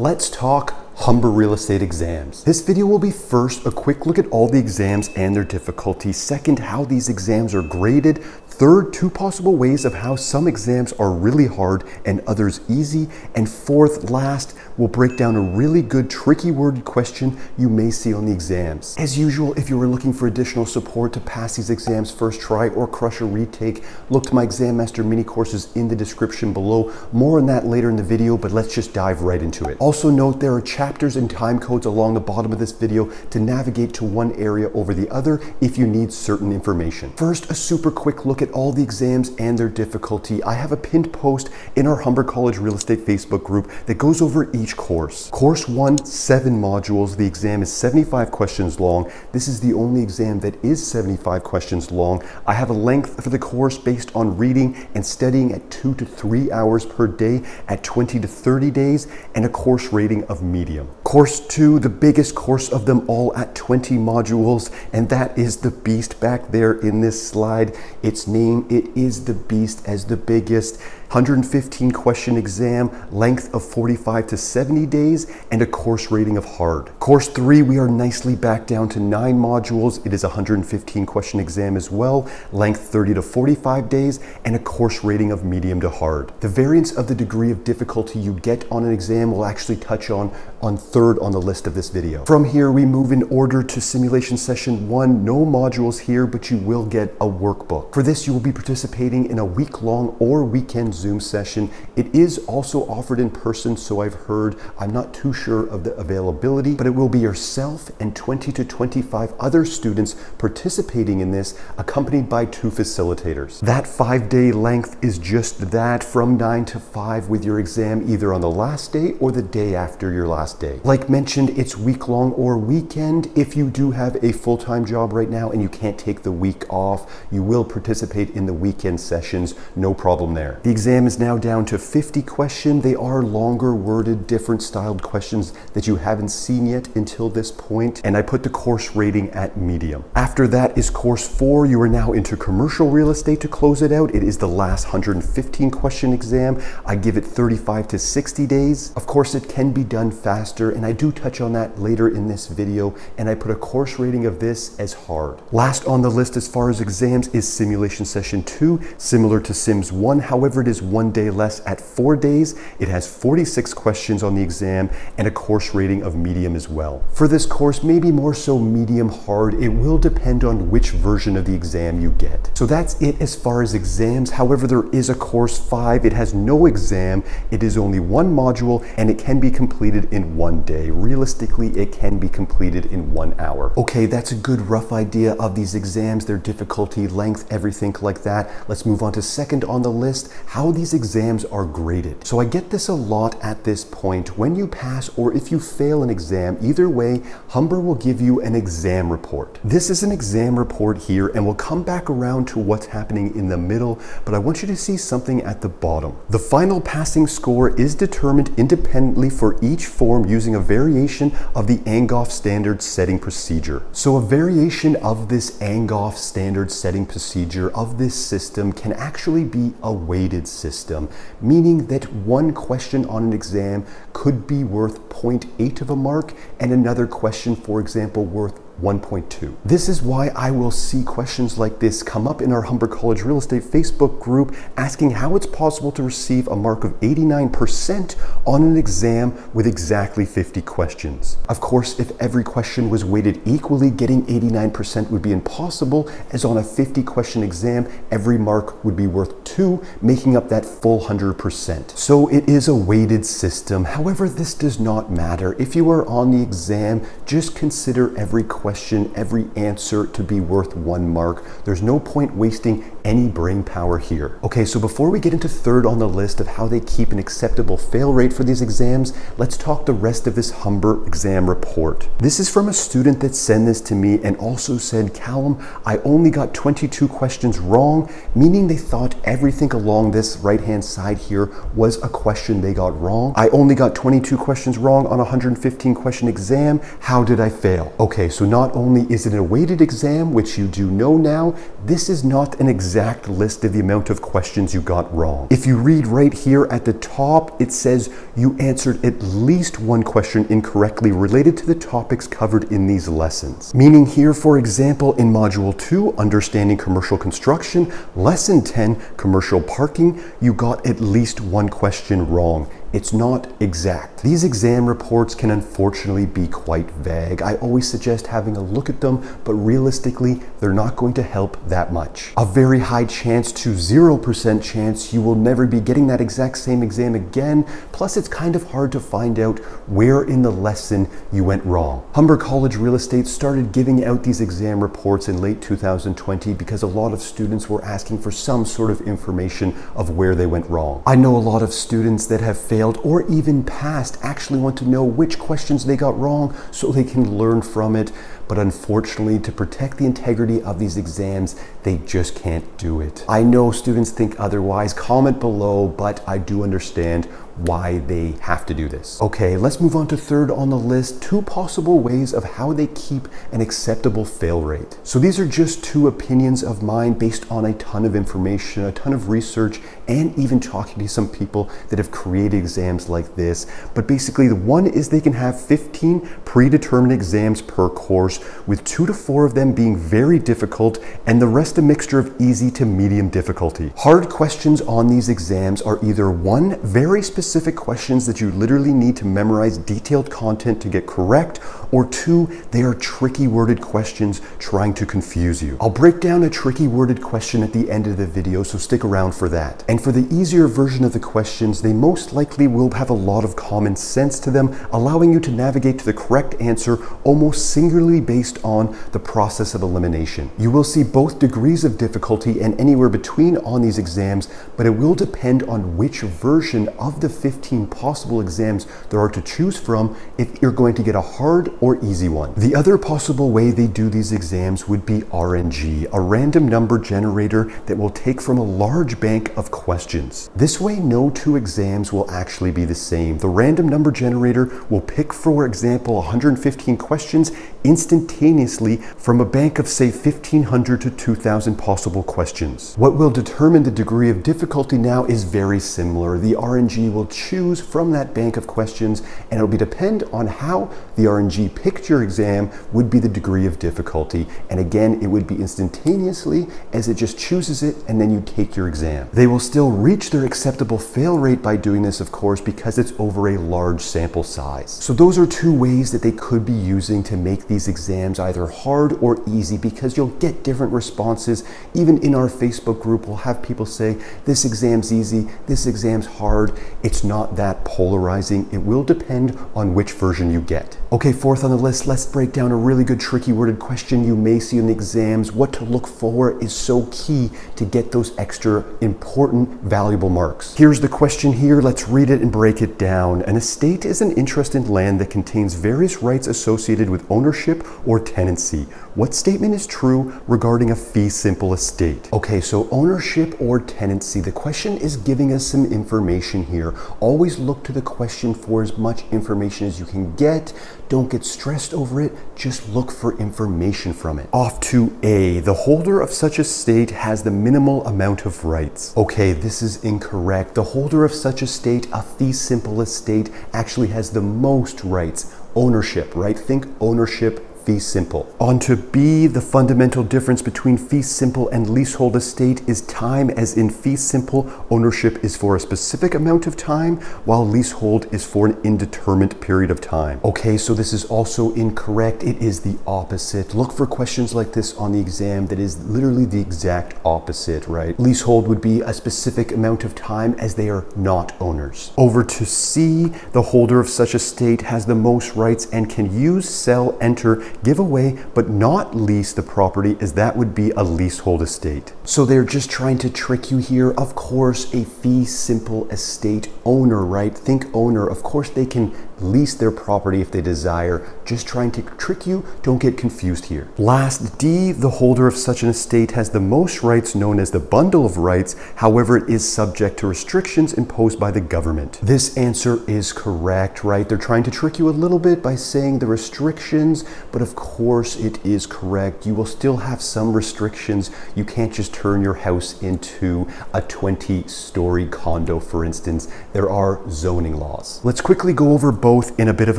Let's talk Humber Real Estate exams. This video will be first a quick look at all the exams and their difficulty. Second, how these exams are graded. Third, two possible ways of how some exams are really hard and others easy. And fourth, last, we'll break down a really good tricky worded question you may see on the exams. As usual, if you are looking for additional support to pass these exams first try or crush a retake, look to my Exam Master mini courses in the description below. More on that later in the video, but let's just dive right into it. Also note there are chapters and time codes along the bottom of this video to navigate to one area over the other if you need certain information. First, a super quick look at all the exams and their difficulty. I have a pinned post in our Humber College Real Estate Facebook group that goes over each course. Course 1, 7 modules. The exam is 75 questions long. This is the only exam that is 75 questions long. I have a length for the course based on reading and studying at 2 to 3 hours per day at 20 to 30 days and a course rating of medium. Course 2, the biggest course of them all at 20 modules, and that is the beast back there in this slide. Its name, it is the beast as the biggest. 115 question exam, length of 45 to 70 days, and a course rating of hard. Course 3, we are nicely back down to 9 modules. It is a 115 question exam as well, length 30 to 45 days, and a course rating of medium to hard. The variance of the degree of difficulty you get on an exam will actually touch on third on the list of this video. From here, we move in order to simulation session 1. No modules here, but you will get a workbook. For this, you will be participating in a week-long or weekend Zoom session. It is also offered in person, so I've heard. I'm not too sure of the availability, but it will be yourself and 20 to 25 other students participating in this, accompanied by 2 facilitators. That 5-day length is just that, from 9 to 5, with your exam either on the last day or the day after your last day. Like mentioned, it's week-long or weekend. If you do have a full-time job right now and you can't take the week off, you will participate in the weekend sessions, no problem there. The exam is now down to 50 questions. They are longer worded, different styled questions that you haven't seen yet until this point, and I put the course rating at medium. After that is course 4. You are now into commercial real estate to close it out. It is the last 115 question exam. I give it 35 to 60 days. Of course, it can be done faster, and I do touch on that later in this video, and I put a course rating of this as hard. Last on the list as far as exams is simulation session 2, similar to Sims 1. However, it is 1 day less at 4 days. It has 46 questions on the exam and a course rating of medium as well. For this course, maybe more so medium hard. It will depend on which version of the exam you get. So that's it as far as exams. However, there is a course 5. It has no exam. It is only 1 module and it can be completed in 1 day. Realistically, it can be completed in 1 hour. Okay, that's a good rough idea of these exams, their difficulty, length, everything like that. Let's move on to second on the list, how these exams are graded. So I get this a lot at this point. When you pass or if you fail an exam, either way, Humber will give you an exam report. This is an exam report here, and we'll come back around to what's happening in the middle, but I want you to see something at the bottom. The final passing score is determined independently for each form using a variation of the Angoff standard setting procedure. So a variation of this Angoff standard setting procedure of this system can actually be a weighted system, meaning that one question on an exam could be worth 0.8 of a mark and another question, for example, worth 1.2. This is why I will see questions like this come up in our Humber College Real Estate Facebook group asking how it's possible to receive a mark of 89% on an exam with exactly 50 questions. Of course, if every question was weighted equally, getting 89% would be impossible, as on a 50 question exam, every mark would be worth 2, making up that full 100%. So it is a weighted system. However, this does not matter. If you are on the exam, just consider every question, every answer to be worth 1 mark. There's no point wasting any brain power here. Okay, so before we get into third on the list of how they keep an acceptable fail rate for these exams, let's talk the rest of this Humber exam report. This is from a student that sent this to me and also said, Callum, I only got 22 questions wrong, meaning they thought everything along this right-hand side here was a question they got wrong. I only got 22 questions wrong on a 115 question exam. How did I fail? Okay, so not only is it a weighted exam, which you do know now, this is not an exam exact list of the amount of questions you got wrong. If you read right here at the top, it says you answered at least one question incorrectly related to the topics covered in these lessons. Meaning here, for example, in Module 2, Understanding Commercial Construction, Lesson 10, Commercial Parking, you got at least one question wrong. It's not exact. These exam reports can unfortunately be quite vague. I always suggest having a look at them, but realistically, they're not going to help that much. A very high chance to 0% chance you will never be getting that exact same exam again. Plus, it's kind of hard to find out where in the lesson you went wrong. Humber College Real Estate started giving out these exam reports in late 2020 because a lot of students were asking for some sort of information of where they went wrong. I know a lot of students that have failed or even passed actually want to know which questions they got wrong so they can learn from it. But unfortunately, to protect the integrity of these exams, they just can't do it. I know students think otherwise. Comment below, but I do understand why they have to do this. Okay, let's move on to third on the list, 2 possible ways of how they keep an acceptable fail rate. So these are just 2 opinions of mine based on a ton of information, a ton of research, and even talking to some people that have created exams like this. But basically, the one is they can have 15 predetermined exams per course, with 2 to 4 of them being very difficult and the rest a mixture of easy to medium difficulty. Hard questions on these exams are either 1, very specific questions that you literally need to memorize detailed content to get correct, or 2, they are tricky worded questions trying to confuse you. I'll break down a tricky worded question at the end of the video, so stick around for that. And for the easier version of the questions, they most likely will have a lot of common sense to them, allowing you to navigate to the correct answer almost singularly based on the process of elimination. You will see both degrees of difficulty and anywhere between on these exams, but it will depend on which version of the 15 possible exams there are to choose from if you're going to get a hard or easy one. The other possible way they do these exams would be RNG, a random number generator that will take from a large bank of questions. This way, no 2 exams will actually be the same. The random number generator will pick, for example, 115 questions instantaneously from a bank of, say, 1,500 to 2,000 possible questions. What will determine the degree of difficulty now is very similar. The RNG will choose from that bank of questions, and it'll depend on how the RNG picked your exam would be the degree of difficulty. And again, it would be instantaneously as it just chooses it, and then you take your exam. They will still reach their acceptable fail rate by doing this, of course, because it's over a large sample size. So those are 2 ways that they could be using to make these exams either hard or easy, because you'll get different responses. Even in our Facebook group, we'll have people say, this exam's easy, this exam's hard. It's not that polarizing. It will depend on which version you get. Okay, fourth on the list, let's break down a really good tricky worded question you may see in the exams. What to look for is so key to get those extra important, valuable marks. Here's the question here. Let's read it and break it down. An estate is an interest in land that contains various rights associated with ownership or tenancy. What statement is true regarding a fee simple estate? Okay, so ownership or tenancy. The question is giving us some information here. Always look to the question for as much information as you can get. Don't get stressed over it. Just look for information from it. Off to A. The holder of such estate has the minimal amount of rights. Okay, this is incorrect. The holder of such estate, a fee simple estate, actually has the most rights. Ownership, right? Think ownership, fee simple. On to B, the fundamental difference between fee simple and leasehold estate is time, as in fee simple, ownership is for a specific amount of time, while leasehold is for an indeterminate period of time. Okay, so this is also incorrect. It is the opposite. Look for questions like this on the exam that is literally the exact opposite, right? Leasehold would be a specific amount of time as they are not owners. Over to C, the holder of such estate has the most rights and can use, sell, enter, give away, but not lease the property, as that would be a leasehold estate. So they're just trying to trick you here. Of course, a fee simple estate owner, right? Think owner. Of course, they can lease their property if they desire. Just trying to trick you, don't get confused here. Last, D, the holder of such an estate has the most rights known as the bundle of rights. However, it is subject to restrictions imposed by the government. This answer is correct, right? They're trying to trick you a little bit by saying the restrictions, but of course it is correct. You will still have some restrictions. You can't just turn your house into a 20-story condo, for instance. There are zoning laws. Let's quickly go over both in a bit of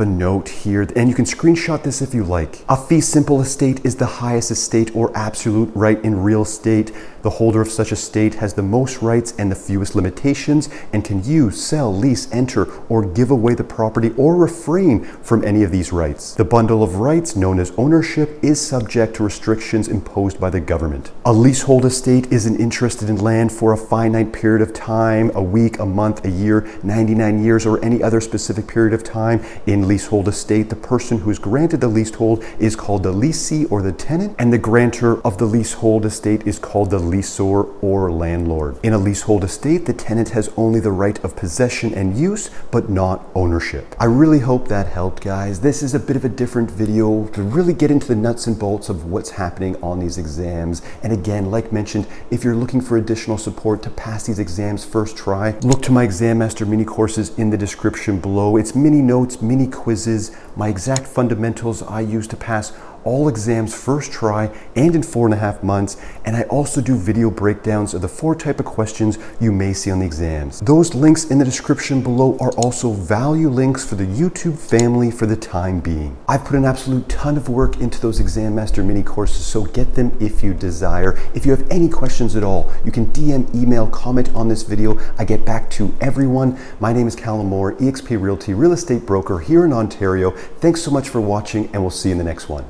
a note here, and you can screenshot this if you like. A fee simple estate is the highest estate or absolute right in real estate. The holder of such estate has the most rights and the fewest limitations and can use, sell, lease, enter, or give away the property or refrain from any of these rights. The bundle of rights, known as ownership, is subject to restrictions imposed by the government. A leasehold estate isn't interested in land for a finite period of time, a week, a month, a year, 99 years, or any other specific period of time. In leasehold estate, the person who is granted the leasehold is called the leasee or the tenant, and the grantor of the leasehold estate is called the leaseor or landlord. In a leasehold estate, the tenant has only the right of possession and use, but not ownership. I really hope that helped, guys. This is a bit of a different video to really get into the nuts and bolts of what's happening on these exams. And again, like mentioned, if you're looking for additional support to pass these exams first try, look to my Exam Master mini courses in the description below. It's mini notes, mini quizzes, my exact fundamentals I use to pass all exams first try and in 4.5 months, and I also do video breakdowns of the 4 types of questions you may see on the exams. Those links in the description below are also value links for the YouTube family for the time being. I've put an absolute ton of work into those Exam Master mini courses, so get them if you desire. If you have any questions at all, you can DM, email, comment on this video. I get back to everyone. My name is Callum Moore, eXp Realty Real Estate Broker here in Ontario. Thanks so much for watching, and we'll see you in the next one.